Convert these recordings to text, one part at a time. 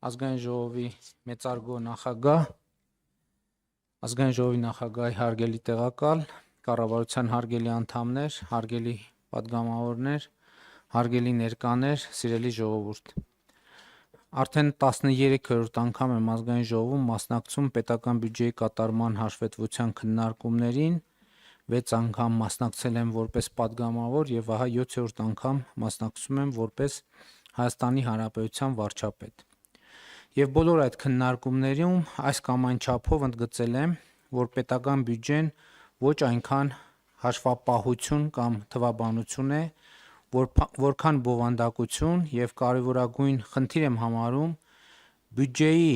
Ազգային ժողովի մեծարգո նախագահ, ազգային ժողովի նախագահի հարգելի տեղակալ, կառավարության հարգելի անդամներ, հարգելի պատգամավորներ, հարգելի ներկաներ, սիրելի ժողովուրդ։ Արդեն 13-րդ անգամ եմ ազգային ժողովում մասնակցում պետական բյուջեի կատարման հաշվետվության քննարկումներին, 6 անգամ մասնակցել եմ որպես պատգամավոր եւ ահա 7-րդ անգամ մասնակցում եմ որպես Հայաստանի Հանրապետության վարչապետ։ Եվ բոլոր այդ քննարկումներում այս կամ այն չափով ընդգծել եմ, որ պետական բյուջեն ոչ այնքան հաշվապահություն կամ թվաբանություն է, որքան բովանդակություն եւ կարևորագույն խնդիր եմ համարում բյուջեի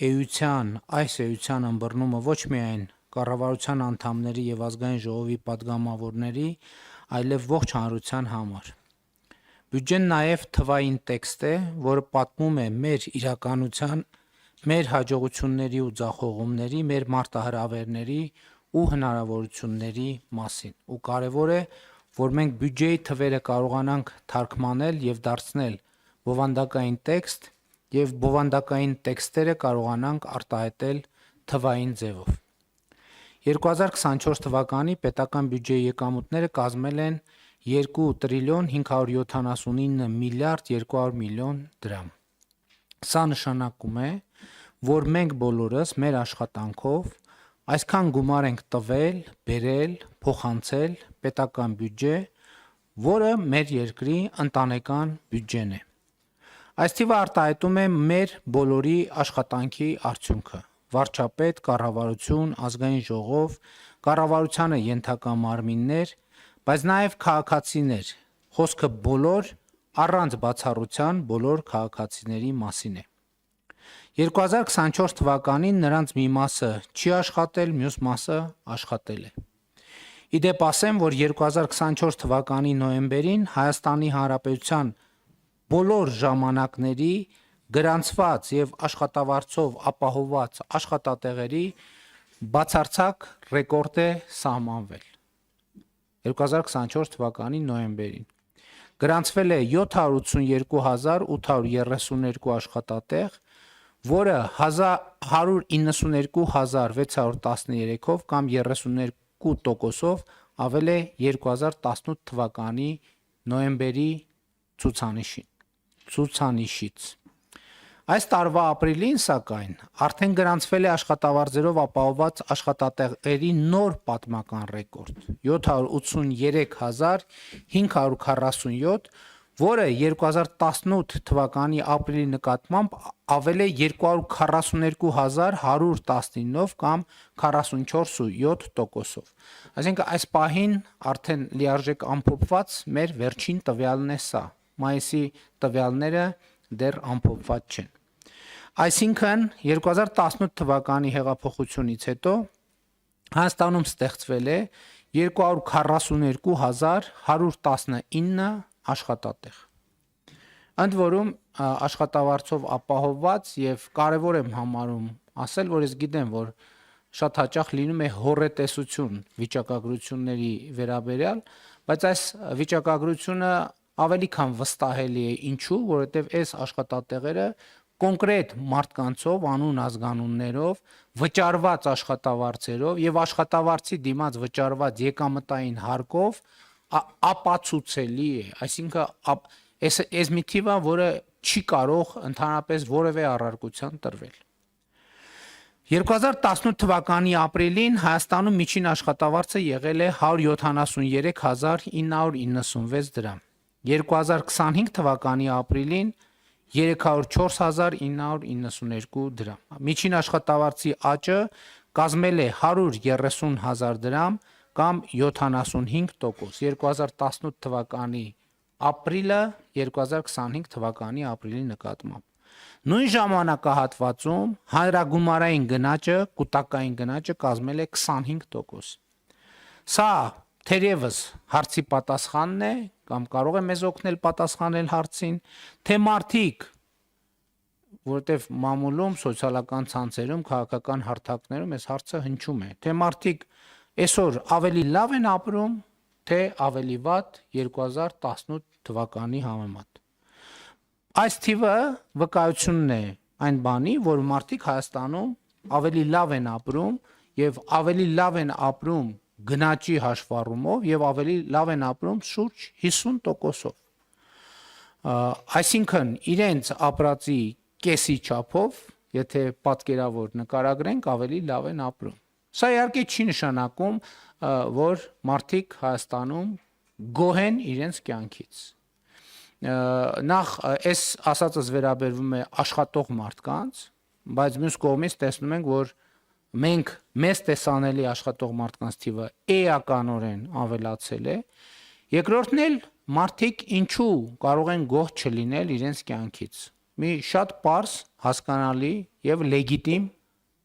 էության, այս էության ըմբռնումը ոչ միայն կառավարության անդամների եւ ազգային ժողովի պատգամավորների, այլև ողջ հանրության համար։ Բյուջեն նաև թվային տեքստ է, որը պատմում է մեր իրականության, մեր հաջողությունների ու ձախողումների, մեր մարտահրավերների ու հնարավորությունների մասին։ Ու կարևոր է, որ մենք բյուջեի թվերը կարողանանք թարգմանել եւ դարձնել բովանդակային տեքստ եւ բովանդակային տեքստերը կարողանանք արտահայտել թվային ձևով։ 2024 թվականի պետական բյուջեի եկամուտները կազմել են 2 տրիլիոն 579 միլիարդ 200 միլիոն դրամ։ Սա նշանակում է, որ մենք բոլորս մեր աշխատանքով այսքան գումար ենք տվել, բերել, փոխանցել պետական բյուջե, որը մեր երկրի ընտանեկան բյուջեն է։ Այս թիվը արտահայտում է մեր բոլորի աշխատանքի արդյունքը։ Վարչապետ, կառավարություն, ազգային ժողով, կառավարությանը ենթակա մարմիններ, բայց նաև քաղաքացիներ, խոսքը բոլոր առանց բացառության բոլոր քաղաքացիների մասին է։ 2024 թվականին նրանց մի մասը չի աշխատել, մյուս մասը աշխատել է։ Իդեպ ասեմ, որ 2024 թվականի նոյեմբերին Հայաստանի Հանրապետության բոլոր ժամանակների գրանցված եւ աշխատավարձով ապահովված աշխատատեղերի բացարձակ ռեկորդ է սահմանվել։ 2024 թվականի նոյեմբերին գրանցվել է 782.832 աշխատատեղ, որը 192.613-ով կամ 32%-ով ավել է 2018 թվականի նոյեմբերի ցուցանիշից։ Այս տարվա ապրիլին, սակայն, արդեն գրանցվել է աշխատավարձերով ապահովված աշխատատեղերի նոր պատմական ռեկորդ՝ 783.547, որը 2018 թվականի ապրիլի նկատմամբ ավել է 242.119-ով կամ 44.7%-ով։ Այսինքն այս պահին արդեն լիարժեք ամփոփված մեր վերջին տվյալն է սա։ Մայիսի տվյալները դեռ ամփոփված չեն։ Այսինքն 2018 թվականի հեղափոխությունից հետո Հայաստանում ստեղծվել է 242.119 աշխատատեղ։ Ընդ որում աշխատավարձով ապահովված եւ կարեւոր եմ համարում ասել, որ ես գիտեմ, որ շատ հաճախ լինում է հոռետեսություն վիճակագրությունների վերաբերյալ, բայց այս վիճակագրությունը ավելի քան վստահելի է, ինչու, որովհետեւ այս աշխատատեղերը կոնկրետ մարդկանցով, անուն ազգանուններով, վճարված աշխատավարձերով եւ աշխատավարձի դիմաց վճարված եկամտային հարկով ապացուցելի է, այսինքն այս մի թիվը, որը չի կարող ընդհանրապես որևէ առարկության տրվել։ 2018 թվականի ապրիլին Հայաստանում միջին աշխատավարձը եղել է 173.996 դրամ։ 2025 թվականի ապրիլին 304.992 դրամ։ Միջին աշխատավարձի աճը կազմել է 130.000 դրամ կամ 75%։ 2018 թվականի ապրիլը 2025 թվականի ապրիլի նկատմամբ։ Նույն ժամանակահատվածում հանրագումարային գնաճը, կուտակային գնաճը կազմել է 25%։ Սա թերևս հարցի պատասխանն է, կամ կարող է մեզ օգնել պատասխանել հարցին, թե մարդիկ, որովհետև մամուլում, սոցիալական ցանցերում, քաղաքական հարթակներում այս հարցը հնչում է, թե մարդիկ այսօր ավելի լավ են ապրում, թե ավելի վատ 2018 թվականի համեմատ։ Այս թիվը վկայությունն է այն բանի, որ մարդիկ Հայաստանում ավելի լավ են ապրում եւ ավելի լավ են ապրում գնաճի հաշվառումով եւ ավելի լավ են ապրում շուրջ 50%-ով։ Այսինքն իրենց ապրածի կեսի չափով, եթե պատկերավոր նկարագրենք, ավելի լավ են ապրում։ Սա իհարկե չի նշանակում, որ մարդիկ Հայաստանում գոհ են իրենց կյանքից։ Նախ այս ասածս վերաբերվում է աշխատող մարդկանց, բայց մյուս կողմից տեսնում ենք, որ մենք մեզ տեսանելի աշխատող մարդկանց թիվը էականորեն ավելացել է։ Երկրորդն էլ մարդիկ ինչու կարող են գոհ չլինել իրենց կյանքից։ Մի շատ պարզ, հասկանալի եւ լեգիտիմ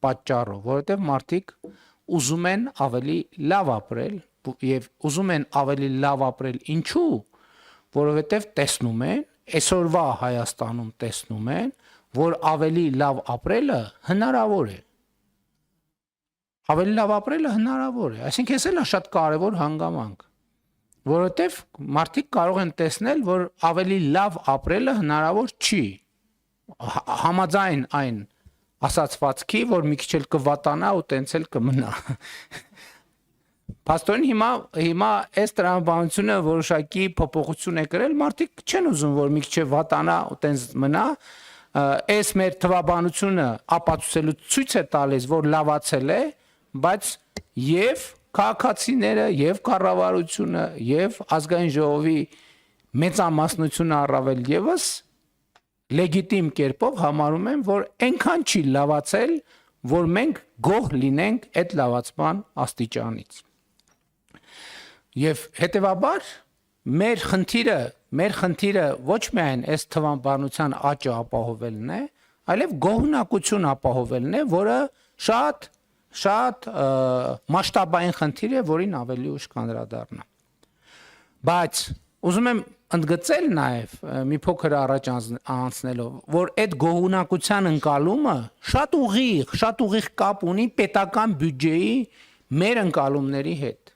պատճառով, որովհետեւ մարդիկ ուզում են ավելի լավ ապրել եւ ուզում են ավելի լավ ապրել ինչու, որովհետեւ տեսնում են, այսօրվա Հայաստանում տեսնում են, որ ավելի լավ ապրելը հնարավոր է։ Ավելի լավ ապրելը հնարավոր է, այսինքն էս էլ է շատ կարևոր հանգամանք, որովհետև մարդիկ կարող են տեսնել, որ ավելի լավ ապրելը հնարավոր չի, համաձայն այն ասացվածքի, որ մի քիչ էլ կվատանա ու տենց էլ կմնա։ Փաստորեն հիմա այս տրամաբանությունը որոշակի փոփոխություն է կրել, մարդիկ չեն ուզում, որ մի քիչ վատանա ու տենց մնա, այս մեր թվաբանությունը ապացուցելու ցույց է տալիս, որ լավացել է, բայց եւ քաղաքացիները եւ կառավարությունը եւ ազգային ժողովի մեծամասնությունը առավել եւս լեգիտիմ կերպով համարում են, որ այնքան չի լավացել, որ մենք գոհ լինենք այդ լավացման աստիճանից։ Եվ հետեւաբար մեր խնդիրը ոչ միայն այս թվաբանության աճը ապահովելն է, այլև գոհունակություն ապահովելն է, որը շատ մասշտաբային խնդիր է, որին ավելի ուշ կանդրադառնամ։ Բայց ուզում եմ ընդգծել նաև մի փոքր առաջ անցնելով, որ այդ գոհունակության ընկալումը շատ ուղիղ կապ ունի պետական բյուջեի մեր ընկալումների հետ։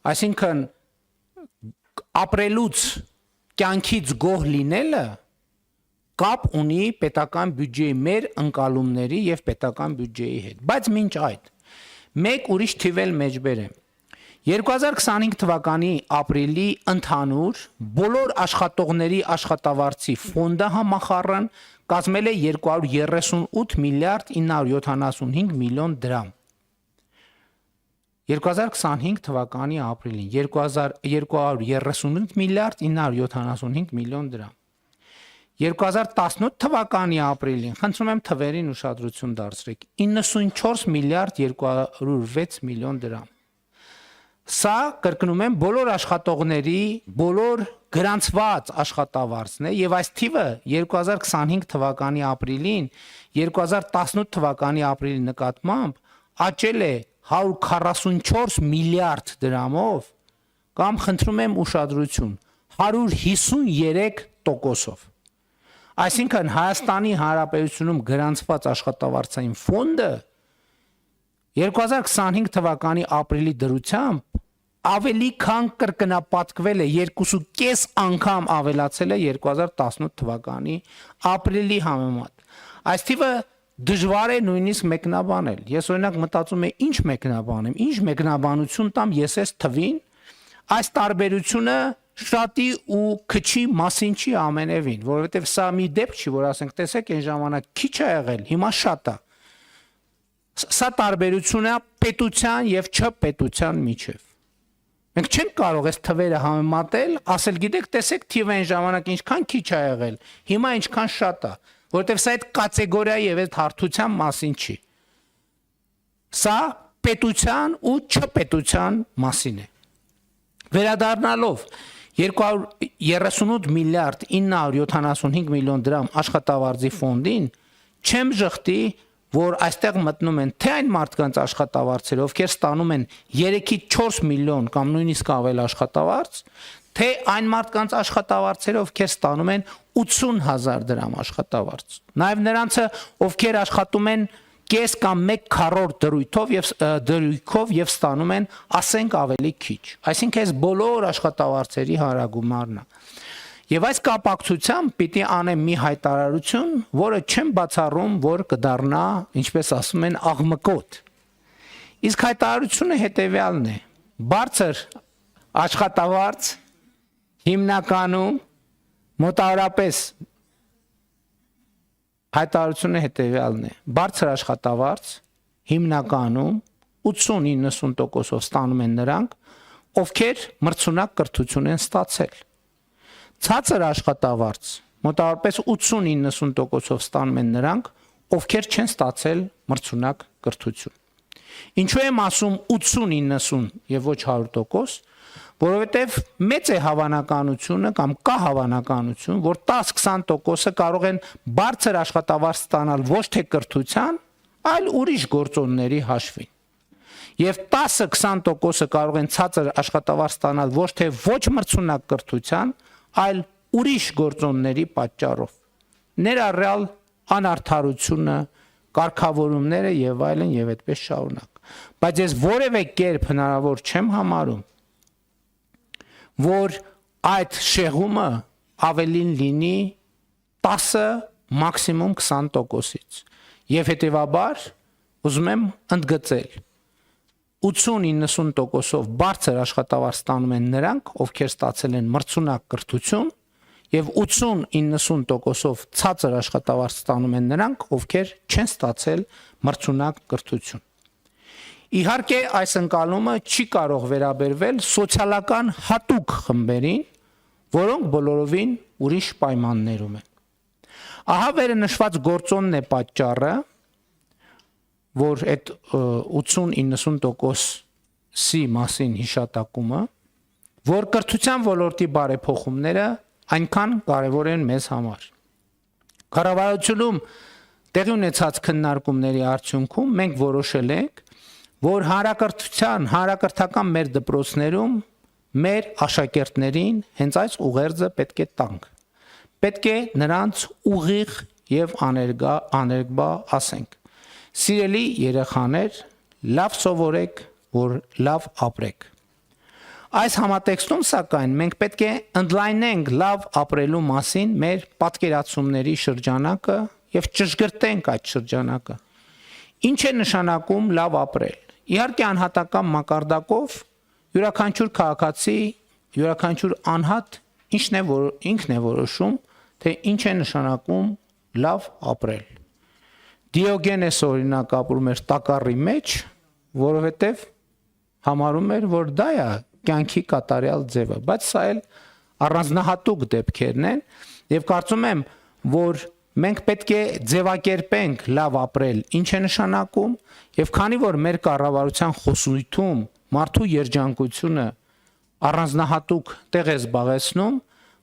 Այսինքն ապրելուց կյանքից գոհ լինելը կապ ունի պետական բյուջեի մեր ընկալումների եւ պետական բյուջեի հետ։ Բայց մինչ այդ մեկ ուրիշ թիվ էլ մեջբերեմ։ 2025 թվականի ապրիլի ընդհանուր բոլոր աշխատողների աշխատավարձի ֆոնդը համախառն կազմել է 238 միլիարդ 975 միլիոն դրամ։ 2025 թվականի ապրիլին 238 միլիարդ 975 միլիոն դրամ։ 2018 թվականի ապրիլին, խնդրում եմ թվերին ուշադրություն դարձրեք, 94 միլիարդ 206 միլիոն դրամ։ Սա կրկնում եմ բոլոր աշխատողների, բոլոր գրանցված աշխատավարձն է եւ այս թիվը 2025 թվականի ապրիլին 2018 թվականի ապրիլի նկատմամբ աճել է 144 միլիարդ դրամով կամ խնդրում եմ ուշադրություն 153%-ով։ Այսինքն Հայաստանի Հանրապետությունում գրանցված աշխատավարձային ֆոնդը 2025 թվականի ապրիլի դրությամբ ավելի քան կրկնապատկվել է 2.5 անգամ ավելացել է 2018 թվականի ապրիլի համեմատ։ Այս թիվը դժվար է նույնիսկ մեկնաբանել։ Ես օրինակ մտածում եմ ինչ մեկնաբանեմ, ինչ մեկնաբանություն տամ ես այս թվին, այս տարբերությունը շատի ու քչի մասին չի ամենևին, որովհետև սա մի դեպք չի, որ ասենք տեսեք այն ժամանակ քիչ է եղել, հիմա շատ է։ Սա տարբերությունը պետության եւ չպետության միջև։ Մենք չենք կարող այս թվերը համեմատել, ասել գիտեք, տեսեք թիվը այն ժամանակ ինչքան քիչ է եղել, հիմա ինչքան շատ է, որովհետև սա այդ կատեգորիայի եւ այդ հարթության մասին չի։ Սա պետության ու չպետության մասին է։ Վերադառնալով 238 միլիարդ 975 միլիոն դրամ աշխատավարձի ֆոնդին, չեմ ժխտի, որ այստեղ մտնում են թե այն մարդկանց աշխատավարձերը, ովքեր ստանում են 3-ից 4 միլիոն կամ նույնիսկ ավել աշխատավարձ, թե այն մարդկանց աշխատավարձերը, ովքեր ստանում են 80,000 դրամ աշխատավարձ։ Նաև նրանցը, ովքեր աշխատում են կես կամ 1/4 դրույքով եւ ստանում են ասենք ավելի քիչ։ Այսինքն այս բոլոր աշխատավարձերի հարագումարն է։ Եվ այս կապակցությամբ պիտի անեմ մի հայտարարություն, որը չեմ բացառում, որ կդառնա, ինչպես ասում են, աղմկոտ։ Իսկ հայտարարությունը հետևյալն է. բարձր աշխատավարձ հիմնականում մոտավորապես հայտարարությունը հետևյալն է. բարձր աշխատավարձ հիմնականում 80-90%-ով ստանում են նրանք, ովքեր մրցունակ կրթություն են ստացել։ Ցածր աշխատավարձ մոտավորապես 80-90%-ով ստանում են նրանք, ովքեր չեն ստացել մրցունակ կրթություն։ Ինչու եմ ասում 80-90 եւ ոչ 100%, որովհետեւ մեծ է հավանականությունը կամ կա հավանականություն, որ 10-20%-ը կարող են բարձր աշխատավարձ ստանալ ոչ թե կրթության, այլ ուրիշ գործոնների հաշվին։ Եվ 10-20%-ը կարող են ցածր աշխատավարձ ստանալ ոչ թե ոչ մրցունակ կրթության, այլ ուրիշ գործոնների պատճառով։ Ներառյալ անարդարությունը, կարգավորումները եւ այլն եւ այդպես շարունակ։ Բայց ես որևէ կերպ հնարավոր չեմ համարում, որ այդ շեղումը ավելին լինի 10, մաքսիմում 20%-ից։ Եվ հետեւաբար ուզում եմ ընդգծել 80-90%-ով բարձր աշխատավարձ ստանում են նրանք, ովքեր ստացել են մրցունակ կրթություն, եւ 80-90%-ով ցածր աշխատավարձ ստանում են նրանք, ովքեր չեն ստացել մրցունակ կրթություն։ Իհարկե, այս ընկալումը չի կարող վերաբերվել սոցիալական հատուկ խմբերին, որոնք բոլորովին ուրիշ պայմաններում են։ Ահա վերը նշված գործոնն է պատճառը, որ այդ 80-90%-ի մասին հիշատակումը, որ կրթության ոլորտի բարեփոխումները այնքան կարևոր են մեզ համար։ Կառավարությունում տեղի ունեցած քննարկումների արդյունքում մենք որոշել ենք, որ հանրակրթական մեր դպրոցներում մեր աշակերտներին հենց այս ուղերձը պետք է տանք։ Պետք է նրանց ուղիղ եւ աներկբա ասենք. Սիրելի երեխաներ, լավ սովորեք, որ լավ ապրեք։ Այս համատեքստում սակայն մենք պետք է ընդլայնենք լավ ապրելու մասին մեր պատկերացումների շրջանակը եւ ճշգրտենք այդ շրջանակը։ Ինչ է նշանակում լավ ապրել։ Իհարկե անհատական մակարդակով յուրաքանչյուր քաղաքացի, յուրաքանչյուր անհատ ինքն է որոշում, թե ինչ է նշանակում լավ ապրել։ Դիոգենես օրինակ ապրում էր տակառի մեջ, որովհետև համարում էր, որ դա է կյանքի կատարյալ ձևը, բայց սա էլ առանձնահատուկ դեպքերն են եւ կարծում եմ, որ մենք պետք է ձևակերպենք լավ ապրել ինչ է նշանակում եւ քանի որ մեր կառավարության խոսույթում մարդու երջանկությունը առանձնահատուկ տեղ է զբաղեցնում,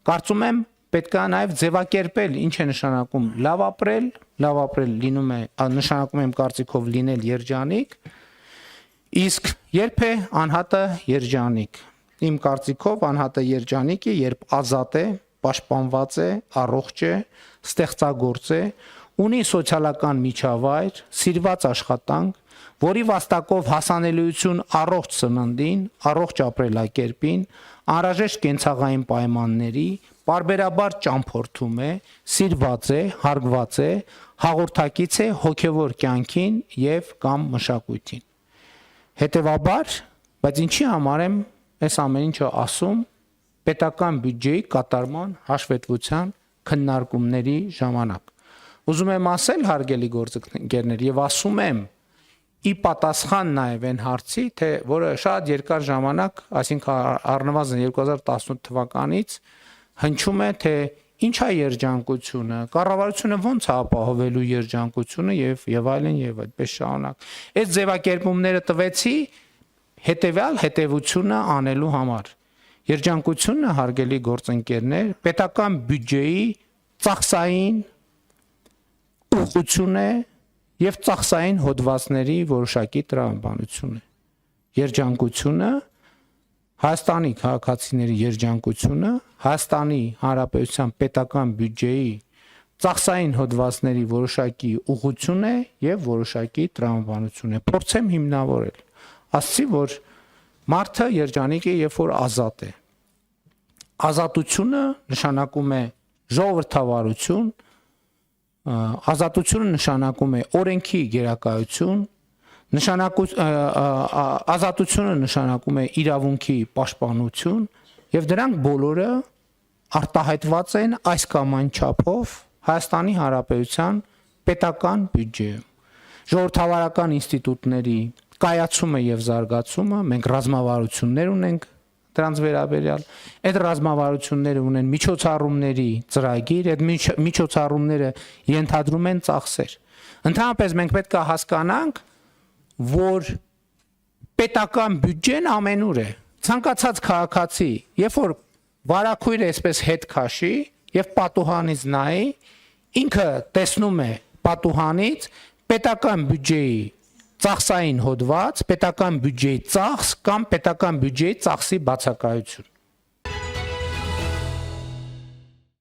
կարծում եմ պետք է նաև ձևակերպել ինչ է նշանակում լավ ապրել լինում է նշանակում եմ կարծիքով լինել երջանիկ, իսկ երբ է անհատը երջանիկ։ Իմ կարծիքով անհատը երջանիկ է, երբ ազատ է, պաշտպանված է, առողջ է, ստեղծագործ է, ունի սոցիալական միջավայր, սիրված աշխատանք, որի վաստակով հասանելիություն առողջ սննդին, առողջ ապրելակերպին, անհրաժեշտ կենցաղային պայմանների, պարբերաբար ճամփորդում է, սիրված է, հարգված է, հաղորդակից է հոգևոր կյանքին եւ կամ մշակույթին։ Հետևաբար, բայց ինչի համար եմ այս ամեն ինչը ասում պետական բյուջեի կատարման հաշվետվության քննարկումների ժամանակ։ Ուզում եմ ասել, հարգելի գործընկերներ, եւ ասում եմ ի պատասխան նաև այն հարցի, թե որը շատ երկար ժամանակ, այսինքն առնվազն 2018 թվականից հնչում է, թե ինչ է երջանկությունը, կառավարությունը ո՞նց է ապահովելու երջանկությունը եւ այլն եւ այդպես շարունակ։ Այս ձևակերպումները տվեցի հետեւությունը անելու համար։ Երջանկությունը, հարգելի գործընկերներ, պետական բյուջեի ծախսային ուղղություն է եւ ծախսային հոդվածների որոշակի տրամաբանություն է։ Երջանկությունը Հայաստանի քաղաքացիների երջանկությունը Հայաստանի Հանրապետության պետական բյուջեի ծախսային հոդվածների որոշակի ուղղություն է եւ որոշակի տրամաբանություն է։ Փորձեմ հիմնավորել։ Ասացի, որ մարդը երջանիկ է, երբ որ ազատ է։ ազատությունը նշանակում է ժողովրդավարություն, ազատությունը նշանակում է օրենքի գերակայություն, ազատությունը նշանակում է իրավունքի պաշտպանություն, եւ դրանք բոլորը արտահայտված են այս կամ այն չափով Հայաստանի Հանրապետության պետական բյուջեում։ Ժողովրդավարական ինստիտուտների կայացումը եւ զարգացումը, մենք ռազմավարություններ ունենք դրանց վերաբերյալ, այդ ռազմավարությունները ունեն միջոցառումների ծրագիր, այդ միջոցառումները ենթադրում են ծախսեր։ Ընդհանրապես մենք պետք է հասկանանք, որ պետական բյուջեն ամենուր է։ Ցանկացած քաղաքացի, երբ որ վարակույրը այսպես հետ քաշի եւ պատուհանից նայի, ինքը տեսնում է պատուհանից պետական բյուջեի ծախսային հոդված, պետական բյուջեի ծախս կամ պետական բյուջեի ծախսի բացակայություն։